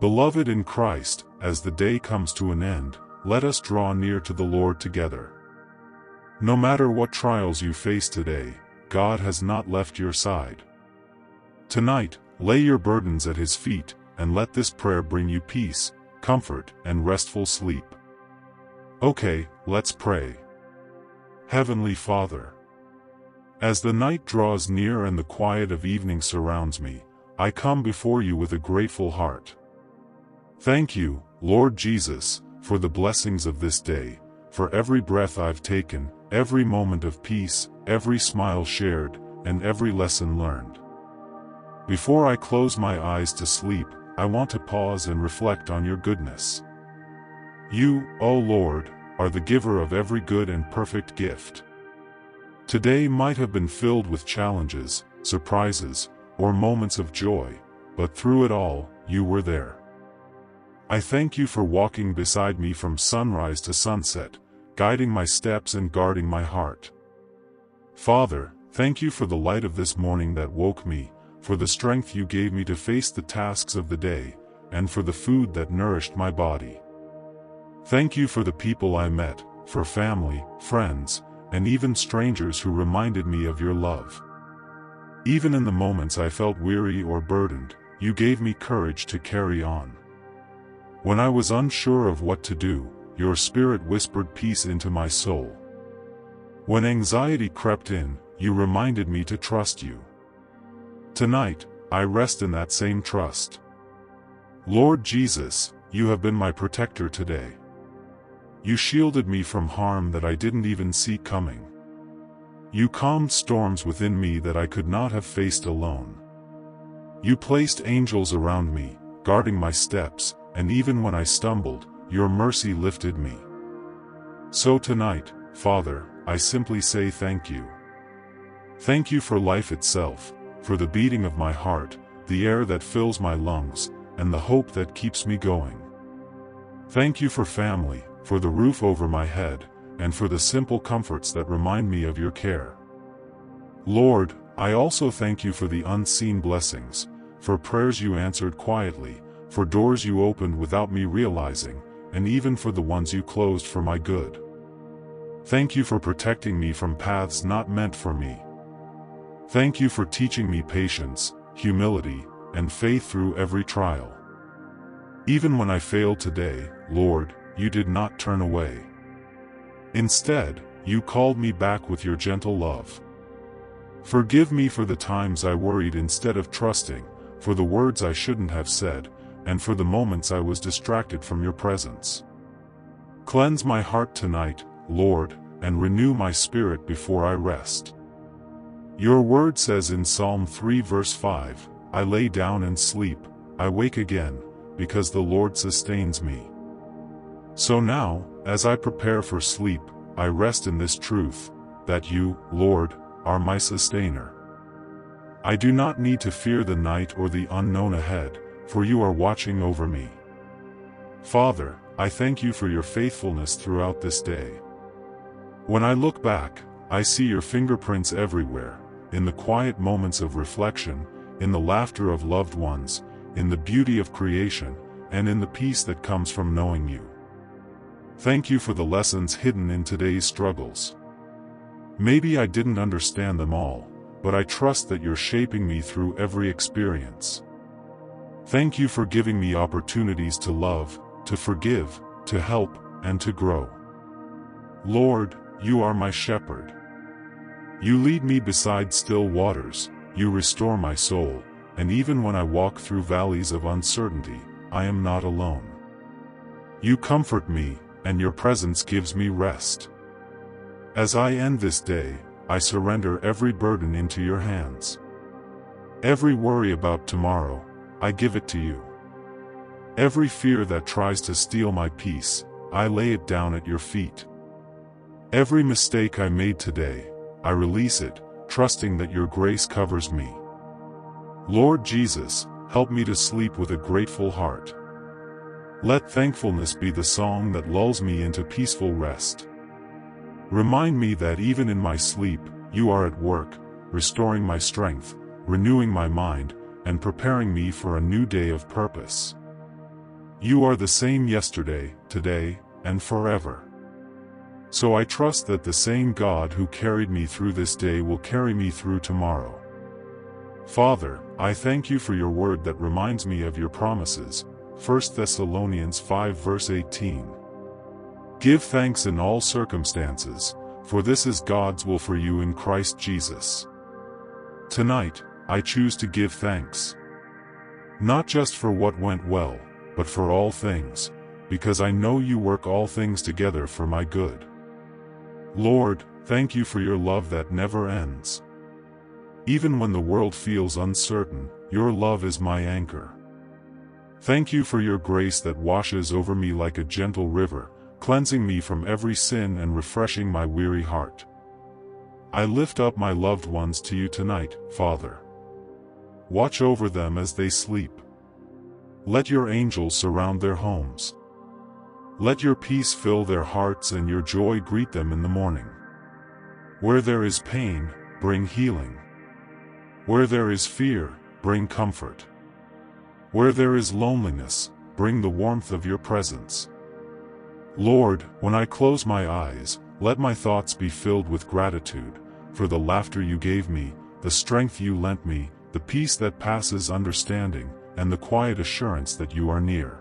Beloved in Christ, as the day comes to an end, let us draw near to the Lord together. No matter what trials you face today, God has not left your side. Tonight, lay your burdens at His feet, and let this prayer bring you peace, comfort, and restful sleep. Okay, let's pray. Heavenly Father, as the night draws near and the quiet of evening surrounds me, I come before you with a grateful heart. Thank you, Lord Jesus, for the blessings of this day, for every breath I've taken, every moment of peace, every smile shared, and every lesson learned. Before I close my eyes to sleep, I want to pause and reflect on your goodness. You, O Lord, are the giver of every good and perfect gift. Today might have been filled with challenges, surprises, or moments of joy, but through it all, you were there. I thank you for walking beside me from sunrise to sunset, guiding my steps and guarding my heart. Father, thank you for the light of this morning that woke me, for the strength you gave me to face the tasks of the day, and for the food that nourished my body. Thank you for the people I met, for family, friends, and even strangers who reminded me of your love. Even in the moments I felt weary or burdened, you gave me courage to carry on. When I was unsure of what to do, your Spirit whispered peace into my soul. When anxiety crept in, you reminded me to trust you. Tonight, I rest in that same trust. Lord Jesus, you have been my protector today. You shielded me from harm that I didn't even see coming. You calmed storms within me that I could not have faced alone. You placed angels around me, guarding my steps, and even when I stumbled, your mercy lifted me. So tonight, Father, I simply say thank you. Thank you for life itself, for the beating of my heart, the air that fills my lungs, and the hope that keeps me going. Thank you for family, for the roof over my head, and for the simple comforts that remind me of your care. Lord, I also thank you for the unseen blessings, for prayers you answered quietly, for doors you opened without me realizing, and even for the ones you closed for my good. Thank you for protecting me from paths not meant for me. Thank you for teaching me patience, humility, and faith through every trial. Even when I failed today, Lord, you did not turn away. Instead, you called me back with your gentle love. Forgive me for the times I worried instead of trusting, for the words I shouldn't have said, and for the moments I was distracted from your presence. Cleanse my heart tonight, Lord, and renew my spirit before I rest. Your word says in Psalm 3 verse 5, I lay down and sleep, I wake again, because the Lord sustains me. So now, as I prepare for sleep, I rest in this truth, that you, Lord, are my sustainer. I do not need to fear the night or the unknown ahead, for you are watching over me. Father, I thank you for your faithfulness throughout this day. When I look back, I see your fingerprints everywhere, in the quiet moments of reflection, in the laughter of loved ones, in the beauty of creation, and in the peace that comes from knowing you. Thank you for the lessons hidden in today's struggles. Maybe I didn't understand them all, but I trust that you're shaping me through every experience. Thank you for giving me opportunities to love, to forgive, to help, and to grow. Lord, you are my shepherd. You lead me beside still waters, you restore my soul, and even when I walk through valleys of uncertainty, I am not alone. You comfort me, and your presence gives me rest. As I end this day, I surrender every burden into your hands. Every worry about tomorrow, I give it to you. Every fear that tries to steal my peace, I lay it down at your feet. Every mistake I made today, I release it, trusting that your grace covers me. Lord Jesus, help me to sleep with a grateful heart. Let thankfulness be the song that lulls me into peaceful rest. Remind me that even in my sleep, you are at work, restoring my strength, renewing my mind, and preparing me for a new day of purpose. You are the same yesterday, today, and forever. So I trust that the same God who carried me through this day will carry me through tomorrow. Father, I thank you for your word that reminds me of your promises, 1 Thessalonians 5 verse 18. Give thanks in all circumstances, for this is God's will for you in Christ Jesus. Tonight, I choose to give thanks. Not just for what went well, but for all things, because I know you work all things together for my good. Lord, thank you for your love that never ends. Even when the world feels uncertain, your love is my anchor. Thank you for your grace that washes over me like a gentle river, cleansing me from every sin and refreshing my weary heart. I lift up my loved ones to you tonight, Father. Watch over them as they sleep. Let your angels surround their homes. Let your peace fill their hearts and your joy greet them in the morning. Where there is pain, bring healing. Where there is fear, bring comfort. Where there is loneliness, bring the warmth of your presence. Lord, when I close my eyes, let my thoughts be filled with gratitude, for the laughter you gave me, the strength you lent me, the peace that passes understanding, and the quiet assurance that you are near.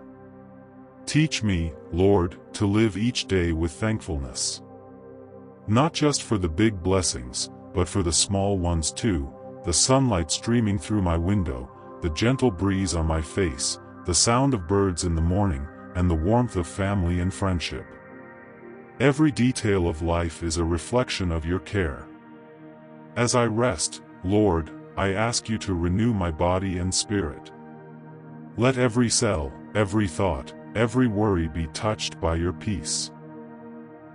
Teach me, Lord, to live each day with thankfulness. Not just for the big blessings, but for the small ones too, the sunlight streaming through my window, the gentle breeze on my face, the sound of birds in the morning, and the warmth of family and friendship. Every detail of life is a reflection of your care. As I rest, Lord, I ask you to renew my body and spirit. Let every cell, every thought, every worry be touched by your peace.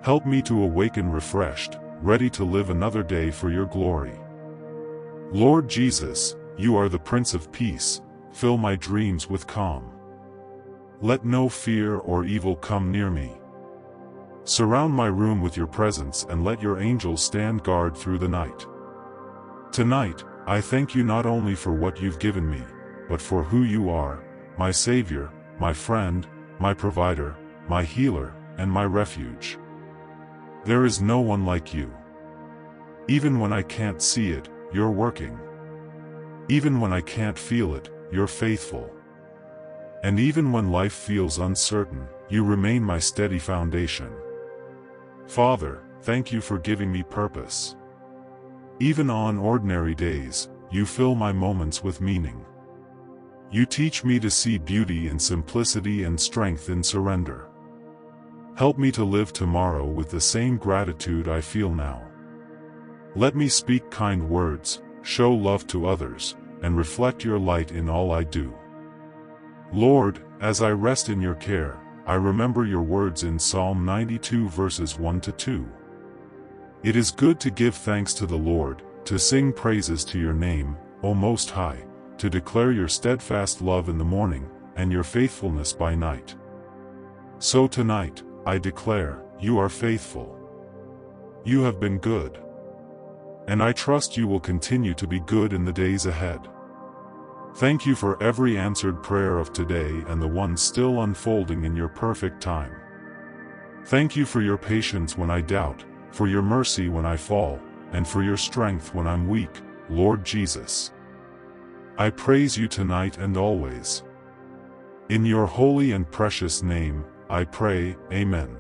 Help me to awaken refreshed, ready to live another day for your glory. Lord Jesus, you are the Prince of Peace, fill my dreams with calm. Let no fear or evil come near me. Surround my room with your presence and let your angels stand guard through the night. Tonight, I thank you not only for what you've given me, but for who you are, my Savior, my friend, my provider, my healer, and my refuge. There is no one like you. Even when I can't see it, you're working. Even when I can't feel it, you're faithful. And even when life feels uncertain, you remain my steady foundation. Father, thank you for giving me purpose. Even on ordinary days, you fill my moments with meaning. You teach me to see beauty in simplicity and strength in surrender. Help me to live tomorrow with the same gratitude I feel now. Let me speak kind words, show love to others, and reflect your light in all I do. Lord, as I rest in your care, I remember your words in Psalm 92 verses 1 to 2. It is good to give thanks to the Lord, to sing praises to your name, O Most High, to declare your steadfast love in the morning, and your faithfulness by night. So tonight, I declare, you are faithful. You have been good. And I trust you will continue to be good in the days ahead. Thank you for every answered prayer of today and the one still unfolding in your perfect time. Thank you for your patience when I doubt, for your mercy when I fall, and for your strength when I'm weak, Lord Jesus. I praise you tonight and always. In your holy and precious name, I pray, Amen.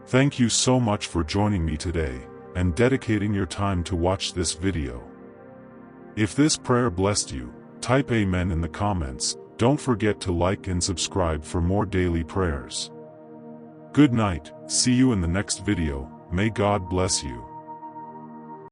Thank you so much for joining me today, and dedicating your time to watch this video. If this prayer blessed you, type Amen in the comments. Don't forget to like and subscribe for more daily prayers. Good night, see you in the next video, may God bless you.